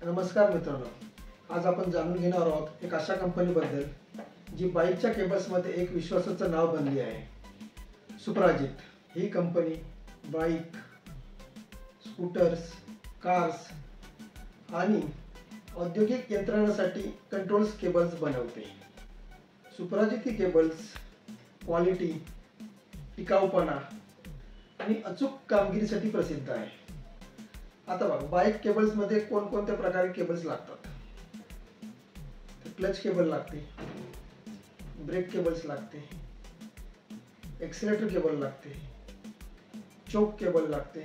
नमस्कार मित्रांनो, आज आपण जाणून घेणार आहोत एक अशा कंपनीबद्दल जी बाईकच्या केबल्समध्ये एक विश्वासाचं नाव बनली आहे. सुप्राजित ही कंपनी बाईक, स्कूटर्स, कार्स आणि औद्योगिक यंत्रणांसाठी कंट्रोल्स केबल्स बनवते. सुप्राजित ही केबल्स क्वालिटी, टिकाऊपणा आणि अचूक कामगिरीसाठी प्रसिद्ध आहे. आता बघा, बाईक केबल्समध्ये कोणकोणत्या प्रकारे केबल्स लागतात. क्लच केबल लागते, ब्रेक केबल्स लागते, एक्सिलेटर केबल लागते, चोक केबल लागते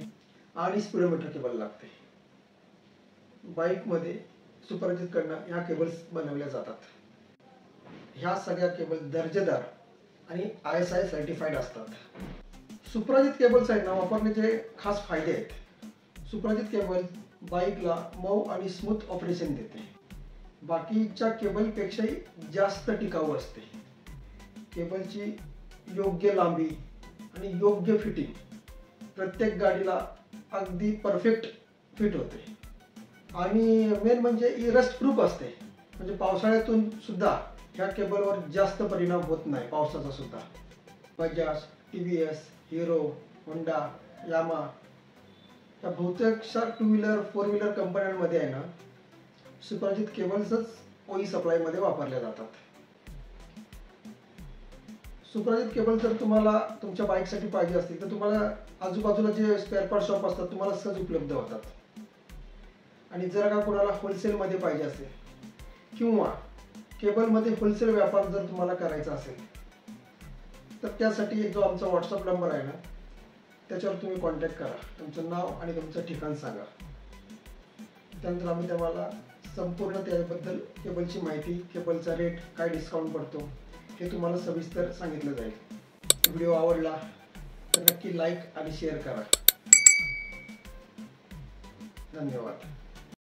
आणि स्पीडोमीटर केबल लागते. बाईकमध्ये सुप्राजितकडनं ह्या केबल्स बनवल्या जातात. ह्या सगळ्या केबल दर्जेदार आणि ISI सर्टिफाईड असतात. सुप्राजित केबल्स आहेत ना, वापरण्याचे खास फायदे आहेत. सुप्राजित केबल बाईकला मऊ आणि स्मूथ ऑपरेशन देते. बाकीच्या केबलपेक्षाही जास्त टिकाऊ असते. केबलची योग्य लांबी आणि योग्य फिटिंग प्रत्येक गाडीला अगदी परफेक्ट फिट होते. आणि मेन म्हणजे ही रस्ट प्रूफ असते. म्हणजे पावसाळ्यातून सुद्धा ह्या केबलवर जास्त परिणाम होत नाही. पावसाचा सुद्धा Bajaj, TVS, Hero, Honda, Yamaha या बहुतेकशा 2 व्हीलर 4 व्हीलर कंपन्यांमध्ये आहे ना, सुप्राजित केबल्सच OE सप्लायमध्ये वापरल्या जातात. सुप्राजित केबल जर तुम्हाला तुमच्या बाईकसाठी पाहिजे असतील तर तुम्हाला आजूबाजूला जे स्पेअर पार्ट शॉप असतात तुम्हाला सहज उपलब्ध होतात. आणि जर का कोणाला होलसेलमध्ये पाहिजे असेल किंवा केबलमध्ये होलसेल व्यापार जर तुम्हाला करायचा असेल तर त्यासाठी जो आमचा WhatsApp नंबर आहे ना, त्याच्यावर तुम्ही कॉन्टॅक्ट करा. तुमचं नाव आणि तुमचं ठिकाण सांगा. त्यानंतर आम्ही तुम्हाला संपूर्ण त्याबद्दल केबलची माहिती, केबलचा रेट, काय डिस्काउंट पडतो हे तुम्हाला सविस्तर सांगितलं जाईल. व्हिडिओ आवडला तर नक्की लाईक आणि शेअर करा. धन्यवाद.